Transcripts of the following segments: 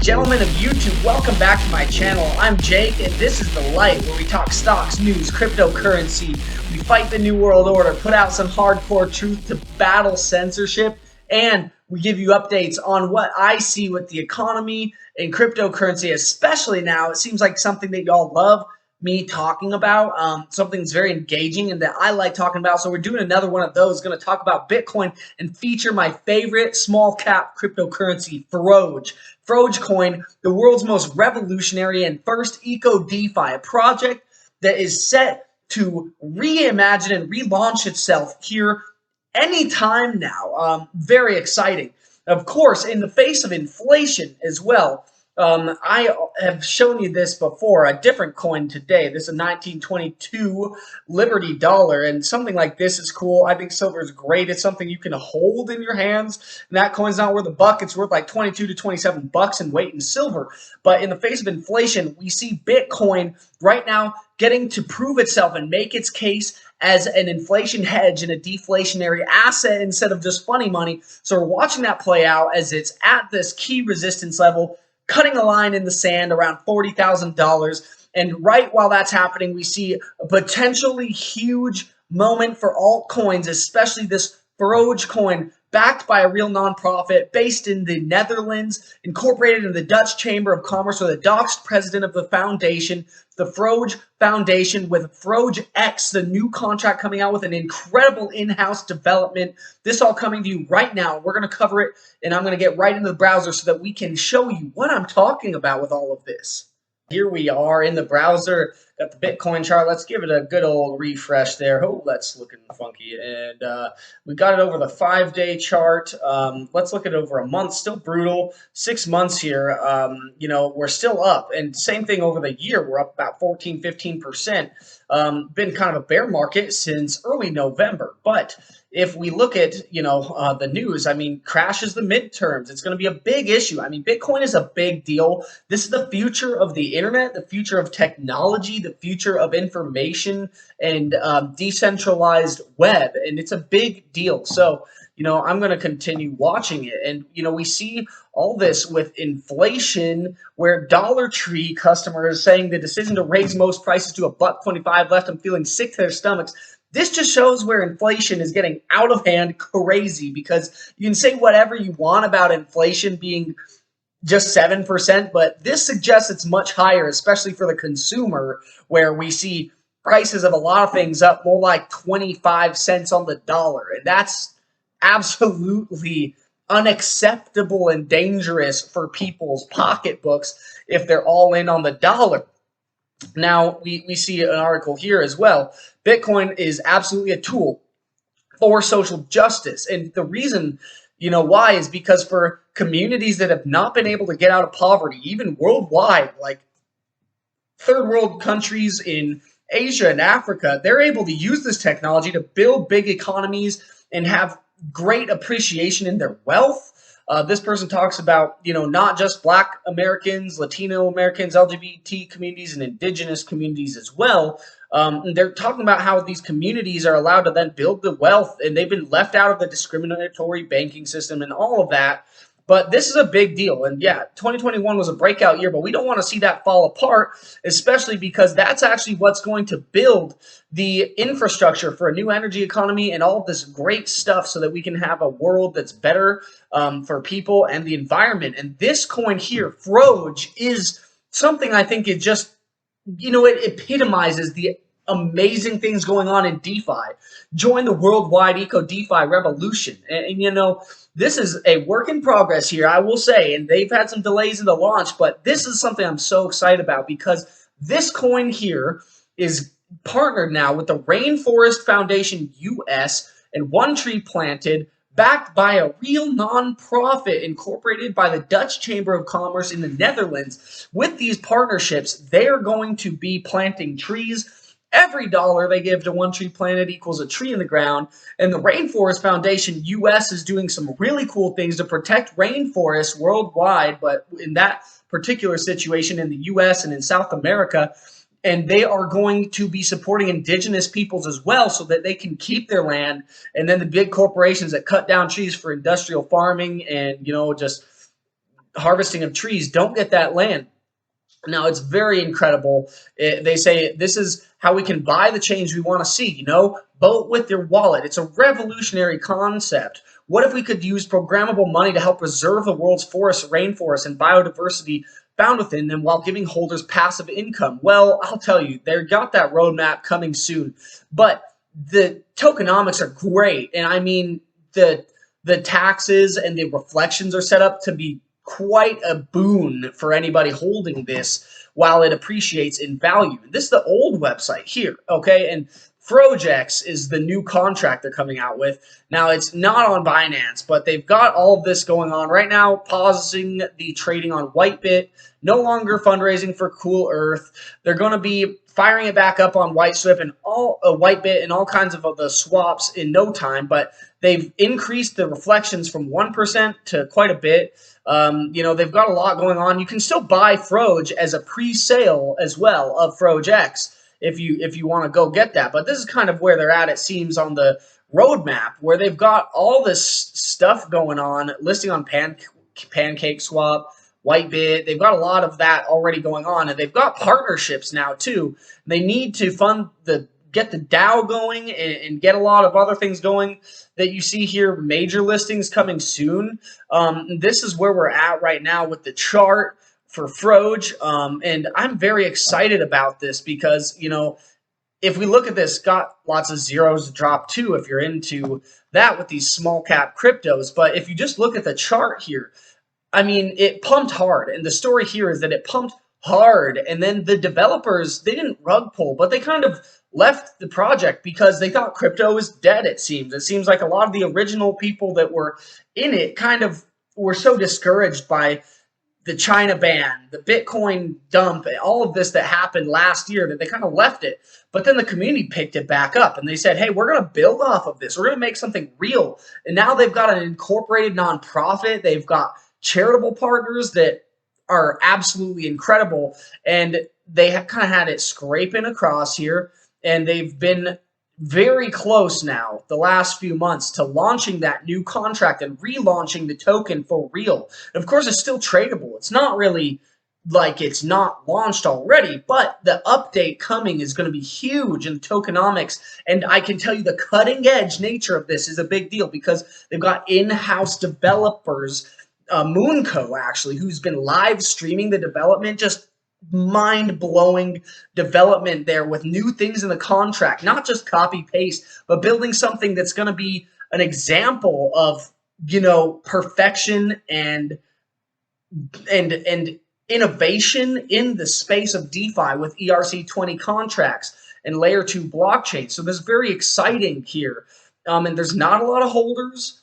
Gentlemen of YouTube, welcome back to my channel. I'm Jake, and this is The Light, where we talk stocks, news, cryptocurrency. We fight the New World Order, put out some hardcore truth to battle censorship, and we give you updates on what I see with the economy and cryptocurrency, especially now. It seems like something that y'all love me talking about, something that's very engaging and that I like talking about. So we're doing another one of those. Going to talk about Bitcoin and feature my favorite small cap cryptocurrency, Froge. Froge coin, the world's most revolutionary and first eco DeFi, a project that is set to reimagine and relaunch itself here anytime now. Very exciting. Of course, in the face of inflation as well. I have shown you this before, a different coin today. This is a 1922 Liberty dollar, and something like this is cool. I think silver is great. It's something you can hold in your hands, and that coin's not worth a buck. It's worth like 22 to 27 bucks in weight in silver. But in the face of inflation, we see Bitcoin right now getting to prove itself and make its case as an inflation hedge and a deflationary asset instead of just funny money. So we're watching that play out as it's at this key resistance level, cutting a line in the sand around $40,000. And right while that's happening, we see a potentially huge moment for altcoins, especially this Froge coin, backed by a real nonprofit based in the Netherlands, incorporated in the Dutch Chamber of Commerce, or the doxed president of the foundation, the Froge Foundation, with FrogeX, the new contract coming out with an incredible in-house development. This all coming to you right now. We're going to cover it, and I'm going to get right into the browser so that we can show you what I'm talking about with all of this. Here we are in the browser, got the Bitcoin chart. Let's give it a good old refresh there. Oh, that's looking funky. And we got it over the 5-day chart. Let's look at it over a month. Still brutal. 6 months here. You know, we're still up. And same thing over the year. We're up about 14, 15%. Been kind of a bear market since early November. But if we look at, the news, I mean, crashes the midterms. It's going to be a big issue. I mean, Bitcoin is a big deal. This is the future of the internet, the future of technology, the future of information and decentralized web. And it's a big deal. So, I'm going to continue watching it. And, we see all this with inflation, where Dollar Tree customers saying the decision to raise most prices to $1.25 left them feeling sick to their stomachs. This just shows where inflation is getting out of hand crazy, because you can say whatever you want about inflation being just 7%, but this suggests it's much higher, especially for the consumer, where we see prices of a lot of things up more like 25 cents on the dollar. And that's absolutely unacceptable and dangerous for people's pocketbooks if they're all in on the dollar. Now, we see an article here as well. Bitcoin is absolutely a tool for social justice. And the reason, why is because for communities that have not been able to get out of poverty, even worldwide, like third world countries in Asia and Africa, they're able to use this technology to build big economies and have great appreciation in their wealth. This person talks about, not just Black Americans, Latino Americans, LGBT communities, and indigenous communities as well. They're talking about how these communities are allowed to then build the wealth, and they've been left out of the discriminatory banking system and all of that. But this is a big deal. And yeah, 2021 was a breakout year, but we don't want to see that fall apart, especially because that's actually what's going to build the infrastructure for a new energy economy and all of this great stuff so that we can have a world that's better for people and the environment. And this coin here, Froge, is something I think it just, it epitomizes the amazing things going on in DeFi. Join the worldwide eco DeFi revolution. And this is a work in progress here, I will say, and they've had some delays in the launch, but this is something I'm so excited about, because this coin here is partnered now with the Rainforest Foundation US and One Tree Planted, backed by a real nonprofit incorporated by the Dutch Chamber of Commerce in the Netherlands. With these partnerships, they are going to be planting trees. Every dollar they give to One Tree Planted equals a tree in the ground. And the Rainforest Foundation US is doing some really cool things to protect rainforests worldwide, but in that particular situation in the US and in South America. And they are going to be supporting indigenous peoples as well so that they can keep their land. And then the big corporations that cut down trees for industrial farming and, just harvesting of trees don't get that land. Now, it's very incredible. They say this is how we can buy the change we want to see, vote with your wallet. It's a revolutionary concept. What if we could use programmable money to help preserve the world's forests, rainforests, and biodiversity found within them while giving holders passive income? Well, I'll tell you, they've got that roadmap coming soon. But the tokenomics are great. And I mean, the taxes and the reflections are set up to be quite a boon for anybody holding this while it appreciates in value. This is the old website here, okay? And FrogeX is the new contract they're coming out with. Now, it's not on Binance, but they've got all of this going on right now, pausing the trading on Whitebit, no longer fundraising for Cool Earth. They're going to be firing it back up on Whiteswift and all Whitebit and all kinds of the swaps in no time, but they've increased the reflections from 1% to quite a bit. They've got a lot going on. You can still buy Froge as a pre-sale as well of FrogeX if you want to go get that. But this is kind of where they're at, it seems, on the roadmap, where they've got all this stuff going on, listing on Pancake Swap, Whitebit. They've got a lot of that already going on, and they've got partnerships now too. They need to get the DAO going and get a lot of other things going that you see here, major listings coming soon. This is where we're at right now with the chart for Froge, and I'm very excited about this because, if we look at this, got lots of zeros to drop too if you're into that with these small cap cryptos. But if you just look at the chart here, I mean, it pumped hard, and the story here is that it pumped hard, and then the developers, they didn't rug pull, but they kind of left the project because they thought crypto was dead, it seems. It seems like a lot of the original people that were in it kind of were so discouraged by the China ban, the Bitcoin dump, all of this that happened last year that they kind of left it. But then the community picked it back up and they said, hey, we're going to build off of this. We're going to make something real. And now they've got an incorporated nonprofit. They've got charitable partners that are absolutely incredible. And they have kind of had it scraping across here. And they've been very close now, the last few months, to launching that new contract and relaunching the token for real. And of course, it's still tradable. It's not really like it's not launched already, but the update coming is going to be huge in tokenomics. And I can tell you the cutting edge nature of this is a big deal because they've got in-house developers, Moonco actually, who's been live streaming the development, just mind-blowing development there with new things in the contract, not just copy-paste, but building something that's going to be an example of, perfection and innovation in the space of DeFi with ERC20 contracts and layer 2 blockchain. So this is very exciting here. And there's not a lot of holders,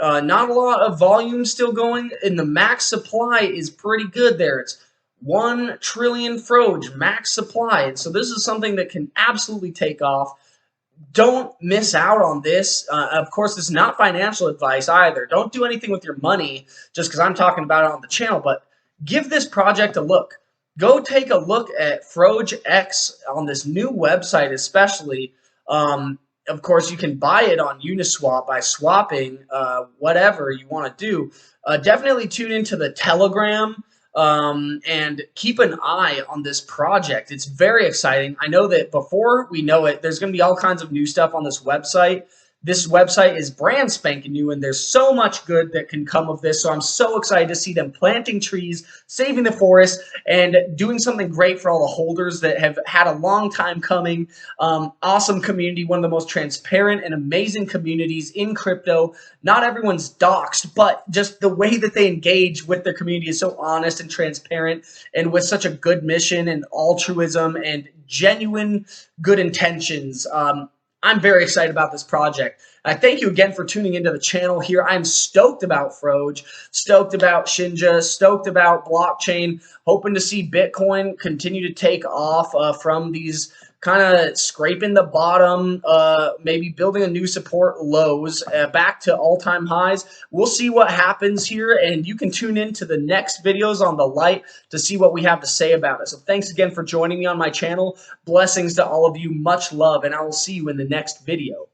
not a lot of volume still going, and the max supply is pretty good there. It's 1 trillion Froge max supply. And so this is something that can absolutely take off. Don't miss out on this. Of course, this is not financial advice either. Don't do anything with your money just because I'm talking about it on the channel, but give this project a look. Go take a look at FrogeX on this new website especially. Of course, you can buy it on Uniswap by swapping whatever you want to do. Definitely tune into the Telegram. And keep an eye on this project. It's very exciting. I know that before we know it, there's going to be all kinds of new stuff on this website. This website is brand spanking new, and there's so much good that can come of this. So I'm so excited to see them planting trees, saving the forest, and doing something great for all the holders that have had a long time coming. Awesome community, one of the most transparent and amazing communities in crypto. Not everyone's doxxed, but just the way that they engage with their community is so honest and transparent, and with such a good mission and altruism and genuine good intentions. I'm very excited about this project. I thank you again for tuning into the channel here. I'm stoked about Froge, stoked about Shinja, stoked about blockchain, hoping to see Bitcoin continue to take off from these kind of scraping the bottom, maybe building a new support lows back to all-time highs. We'll see what happens here, and you can tune in to the next videos on the light to see what we have to say about it. So thanks again for joining me on my channel. Blessings to all of you. Much love, and I will see you in the next video.